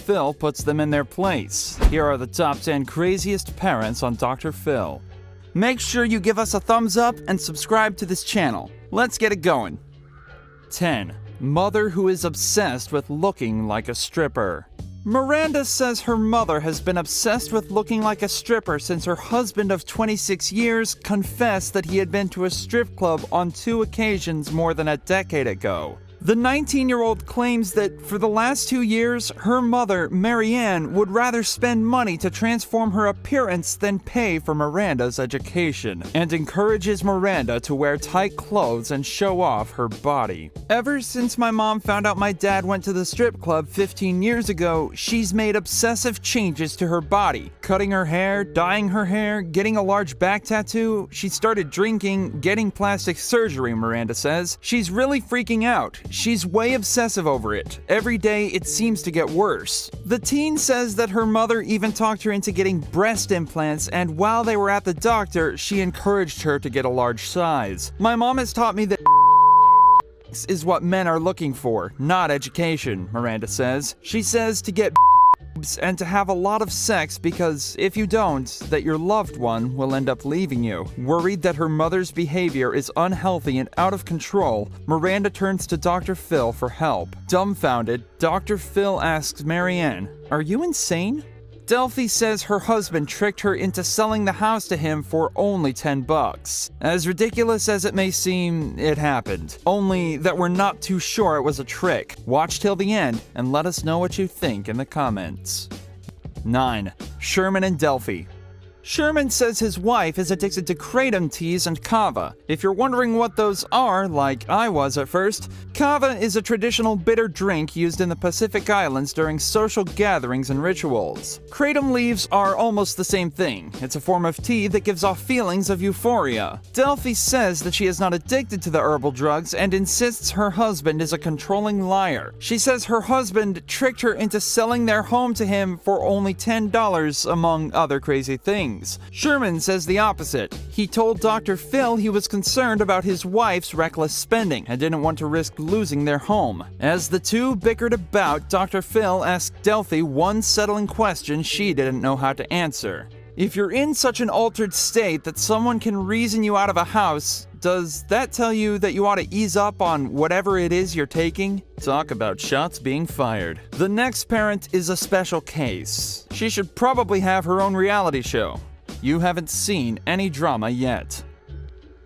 Phil puts them in their place. Here are the top 10 craziest parents on Dr. Phil. Make sure you give us a thumbs up and subscribe to this channel. Let's get it going. 10. Mother who is obsessed with looking like a stripper. Miranda says her mother has been obsessed with looking like a stripper since her husband of 26 years confessed that he had been to a strip club on 2 occasions more than a decade ago. The 19-year-old claims that for the last 2 years, her mother, Marianne, would rather spend money to transform her appearance than pay for Miranda's education, and encourages Miranda to wear tight clothes and show off her body. Ever since my mom found out my dad went to the strip club 15 years ago, she's made obsessive changes to her body. Cutting her hair, dyeing her hair, getting a large back tattoo. She started drinking, getting plastic surgery, Miranda says. She's really freaking out. She's way obsessive over it. Every day it seems to get worse. The teen says that her mother even talked her into getting breast implants, and while they were at the doctor, she encouraged her to get a large size. My mom has taught me that is what men are looking for, not education, Miranda says. She says to get and to have a lot of sex because if you don't, that your loved one will end up leaving you. Worried that her mother's behavior is unhealthy and out of control, Miranda turns to Dr. Phil for help. Dumbfounded, Dr. Phil asks Marianne, "Are you insane?" Delphi says her husband tricked her into selling the house to him for only $10. As ridiculous as it may seem, it happened. Only that we're not too sure it was a trick. Watch till the end and let us know what you think in the comments. 9. Sherman and Delphi. Sherman says his wife is addicted to kratom teas and kava. If you're wondering what those are, like I was at first, kava is a traditional bitter drink used in the Pacific Islands during social gatherings and rituals. Kratom leaves are almost the same thing. It's a form of tea that gives off feelings of euphoria. Delphi says that she is not addicted to the herbal drugs and insists her husband is a controlling liar. She says her husband tricked her into selling their home to him for only $10, among other crazy things. Sherman says the opposite. He told Dr. Phil he was concerned about his wife's reckless spending and didn't want to risk losing their home. As the two bickered about, Dr. Phil asked Delphi one settling question she didn't know how to answer. If you're in such an altered state that someone can reason you out of a house, does that tell you that you ought to ease up on whatever it is you're taking? Talk about shots being fired. The next parent is a special case. She should probably have her own reality show. You haven't seen any drama yet.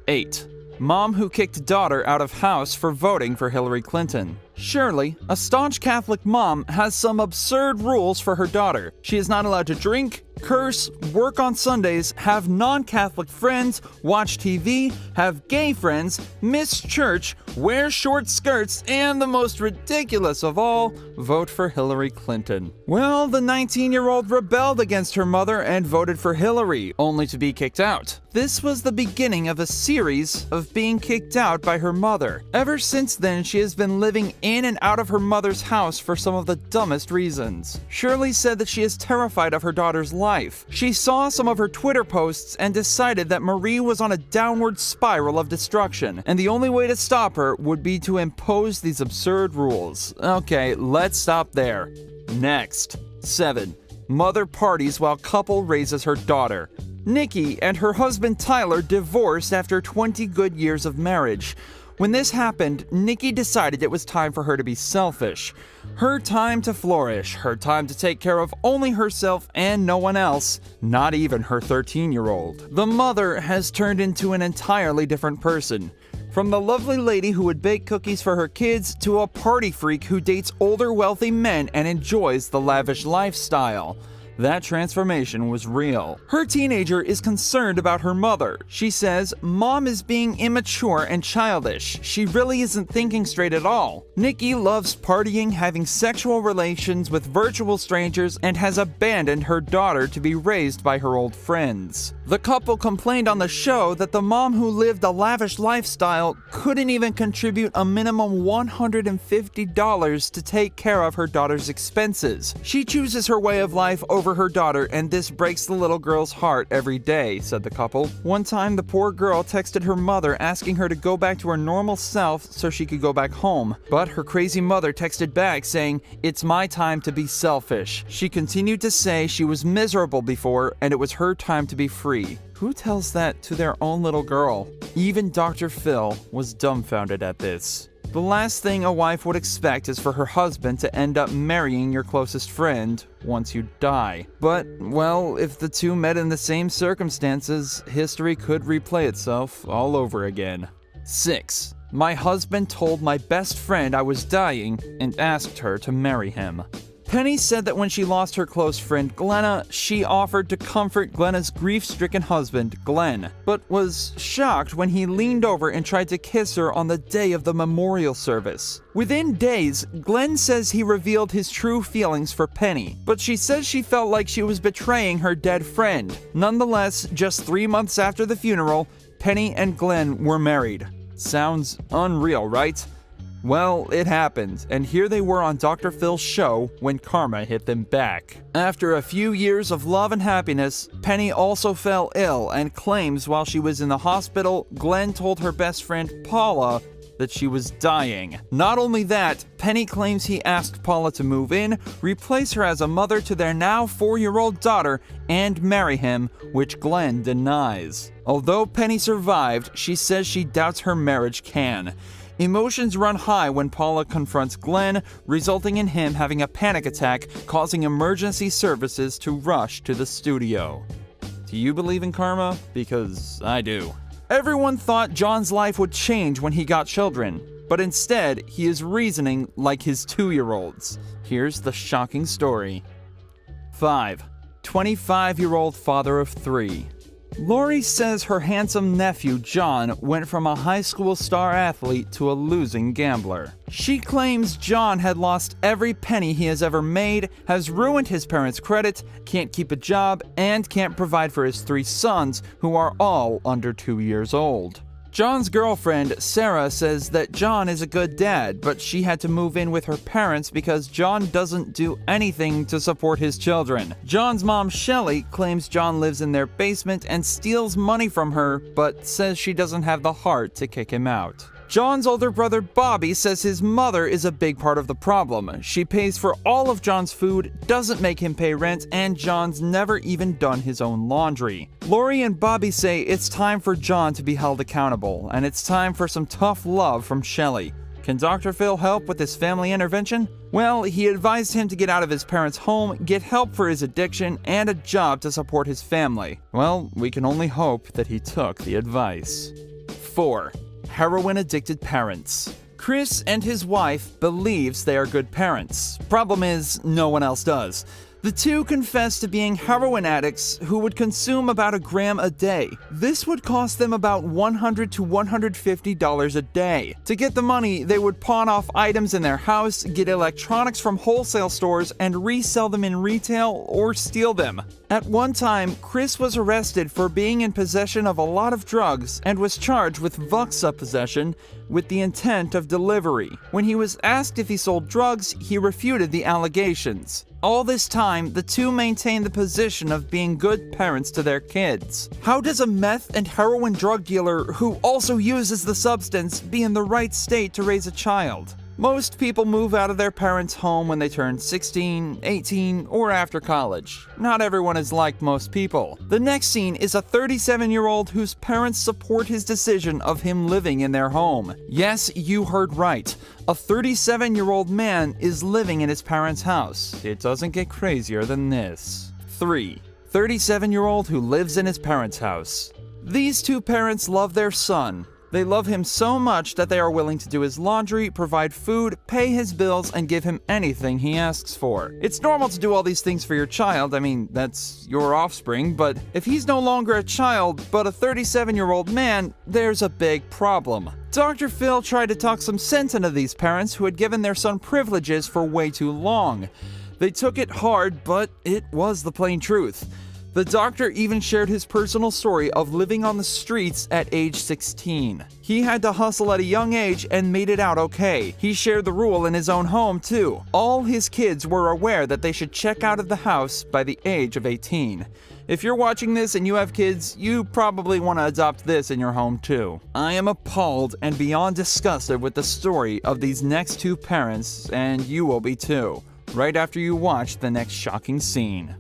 8. Mom who kicked daughter out of house for voting for Hillary Clinton. Shirley, a staunch Catholic mom, has some absurd rules for her daughter. She is not allowed to drink, curse, work on Sundays, have non-Catholic friends, watch TV, have gay friends, miss church, wear short skirts, and the most ridiculous of all, vote for Hillary Clinton. Well, the 19-year-old rebelled against her mother and voted for Hillary, only to be kicked out. This was the beginning of a series of being kicked out by her mother. Ever since then, she has been living in and out of her mother's house for some of the dumbest reasons. Shirley said that she is terrified of her daughter's life. She saw some of her Twitter posts and decided that Marie was on a downward spiral of destruction, and the only way to stop her would be to impose these absurd rules. Okay, let's stop there. Next. 7. Mother parties while couple raises her daughter. Nikki and her husband Tyler divorced after 20 good years of marriage. When this happened, Nikki decided it was time for her to be selfish. Her time to flourish, her time to take care of only herself and no one else, not even her 13-year-old. The mother has turned into an entirely different person. From the lovely lady who would bake cookies for her kids to a party freak who dates older wealthy men and enjoys the lavish lifestyle. That transformation was real. Her teenager is concerned about her mother. She says, "Mom is being immature and childish. She really isn't thinking straight at all." Nikki loves partying, having sexual relations with virtual strangers, and has abandoned her daughter to be raised by her old friends. The couple complained on the show that the mom who lived a lavish lifestyle couldn't even contribute a minimum $150 to take care of her daughter's expenses. She chooses her way of life over over her daughter, and this breaks the little girl's heart every day, said the couple. One time, the poor girl texted her mother asking her to go back to her normal self so she could go back home. But her crazy mother texted back saying, "It's my time to be selfish." She continued to say she was miserable before and it was her time to be free. Who tells that to their own little girl? Even Dr. Phil was dumbfounded at this. The last thing a wife would expect is for her husband to end up marrying your closest friend once you die. But, well, if the two met in the same circumstances, history could replay itself all over again. 6. My husband told my best friend I was dying and asked her to marry him. Penny said that when she lost her close friend Glenna, she offered to comfort Glenna's grief-stricken husband, Glenn, but was shocked when he leaned over and tried to kiss her on the day of the memorial service. Within days, Glenn says he revealed his true feelings for Penny, but she says she felt like she was betraying her dead friend. Nonetheless, just 3 months after the funeral, Penny and Glenn were married. Sounds unreal, right? Well, it happened, and here they were on Dr. Phil's show when karma hit them back. After a few years of love and happiness, Penny also fell ill and claims while she was in the hospital, Glenn told her best friend Paula that she was dying. Not only that, Penny claims he asked Paula to move in, replace her as a mother to their now 4-year-old daughter, and marry him, which Glenn denies. Although Penny survived, she says she doubts her marriage can. Emotions run high when Paula confronts Glenn, resulting in him having a panic attack, causing emergency services to rush to the studio. Do you believe in karma? Because I do. Everyone thought John's life would change when he got children, but instead, he is reasoning like his 2-year-olds. Here's the shocking story. 5. 25-year-old father of 3. Lori says her handsome nephew, John, went from a high school star athlete to a losing gambler. She claims John had lost every penny he has ever made, has ruined his parents' credit, can't keep a job, and can't provide for his 3 sons, who are all under 2 years old. John's girlfriend, Sarah, says that John is a good dad, but she had to move in with her parents because John doesn't do anything to support his children. John's mom, Shelly, claims John lives in their basement and steals money from her, but says she doesn't have the heart to kick him out. John's older brother Bobby says his mother is a big part of the problem. She pays for all of John's food, doesn't make him pay rent, and John's never even done his own laundry. Lori and Bobby say it's time for John to be held accountable, and it's time for some tough love from Shelly. Can Dr. Phil help with this family intervention? Well, he advised him to get out of his parents' home, get help for his addiction, and a job to support his family. Well, we can only hope that he took the advice. 4. Heroin-addicted parents. Chris and his wife believes they are good parents. Problem is, no one else does. The two confess to being heroin addicts who would consume about a gram a day. This would cost them about $100 to $150 a day. To get the money, they would pawn off items in their house, get electronics from wholesale stores, and resell them in retail or steal them. At one time, Chris was arrested for being in possession of a lot of drugs and was charged with Vuxa possession with the intent of delivery. When he was asked if he sold drugs, he refuted the allegations. All this time, the two maintained the position of being good parents to their kids. How does a meth and heroin drug dealer who also uses the substance be in the right state to raise a child? Most people move out of their parents' home when they turn 16, 18, or after college. Not everyone is like most people. The next scene is a 37-year-old whose parents support his decision of him living in their home. Yes, you heard right. A 37-year-old man is living in his parents' house. It doesn't get crazier than this. 3. 37-year-old who lives in his parents' house. These two parents love their son. They love him so much that they are willing to do his laundry, provide food, pay his bills, and give him anything he asks for. It's normal to do all these things for your child. I mean, that's your offspring, but if he's no longer a child, but a 37-year-old man, there's a big problem. Dr. Phil tried to talk some sense into these parents who had given their son privileges for way too long. They took it hard, but it was the plain truth. The doctor even shared his personal story of living on the streets at age 16. He had to hustle at a young age and made it out okay. He shared the rule in his own home too. All his kids were aware that they should check out of the house by the age of 18. If you're watching this and you have kids, you probably want to adopt this in your home too. I am appalled and beyond disgusted with the story of these next two parents, and you will be too, right after you watch the next shocking scene.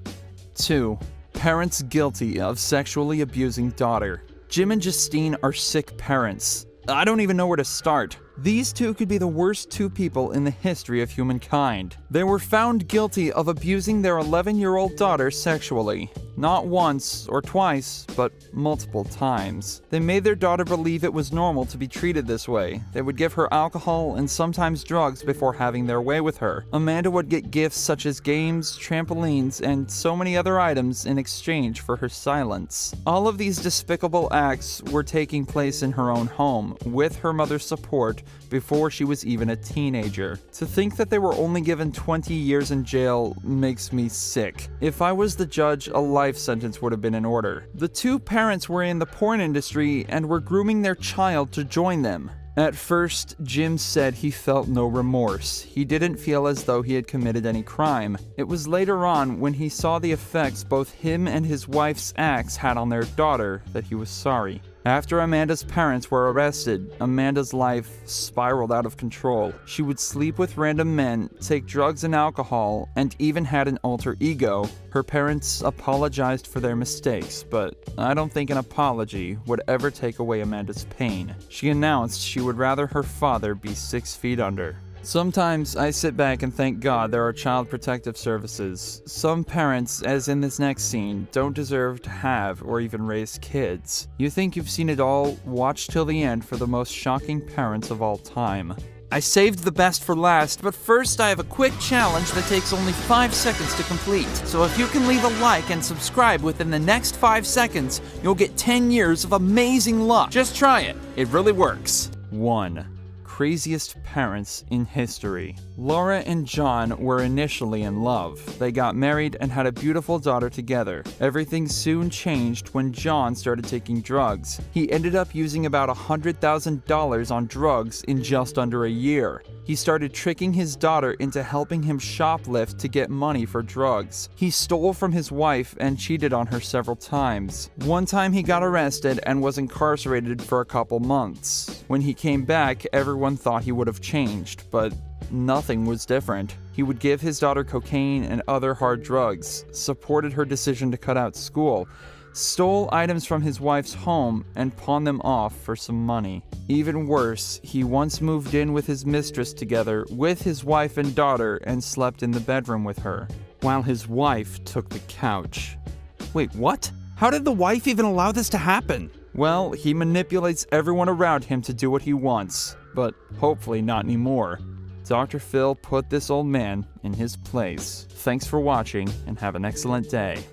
2. Parents guilty of sexually abusing daughter. Jim and Justine are sick parents. I don't even know where to start. These two could be the worst two people in the history of humankind. They were found guilty of abusing their 11-year-old daughter sexually. Not once or twice, but multiple times. They made their daughter believe it was normal to be treated this way. They would give her alcohol and sometimes drugs before having their way with her. Amanda would get gifts such as games, trampolines, and so many other items in exchange for her silence. All of these despicable acts were taking place in her own home, with her mother's support, before she was even a teenager. To think that they were only given 20 years in jail makes me sick. If I was the judge, a life sentence would have been in order. The two parents were in the porn industry and were grooming their child to join them. At first, Jim said he felt no remorse. He didn't feel as though he had committed any crime. It was later on, when he saw the effects both him and his wife's acts had on their daughter, that he was sorry. After Amanda's parents were arrested, Amanda's life spiraled out of control. She would sleep with random men, take drugs and alcohol, and even had an alter ego. Her parents apologized for their mistakes, but I don't think an apology would ever take away Amanda's pain. She announced she would rather her father be 6 feet under. Sometimes I sit back and thank God there are child protective services. Some parents, as in this next scene, don't deserve to have or even raise kids. You think you've seen it all? Watch till the end for the most shocking parents of all time. I saved the best for last, but first I have a quick challenge that takes only 5 seconds to complete. So if you can leave a like and subscribe within the next 5 seconds, you'll get 10 years of amazing luck. Just try it. It really works. 1. Craziest parents in history. Laura and John were initially in love. They got married and had a beautiful daughter together. Everything soon changed when John started taking drugs. He ended up using about $100,000 on drugs in just under a year. He started tricking his daughter into helping him shoplift to get money for drugs. He stole from his wife and cheated on her several times. One time he got arrested and was incarcerated for a couple months. When he came back, everyone thought he would have changed, but nothing was different. He would give his daughter cocaine and other hard drugs, supported her decision to cut out school, stole items from his wife's home, and pawned them off for some money. Even worse, he once moved in with his mistress together with his wife and daughter and slept in the bedroom with her, while his wife took the couch. Wait, what? How did the wife even allow this to happen? Well, he manipulates everyone around him to do what he wants, but hopefully not anymore. Dr. Phil put this old man in his place. Thanks for watching and have an excellent day.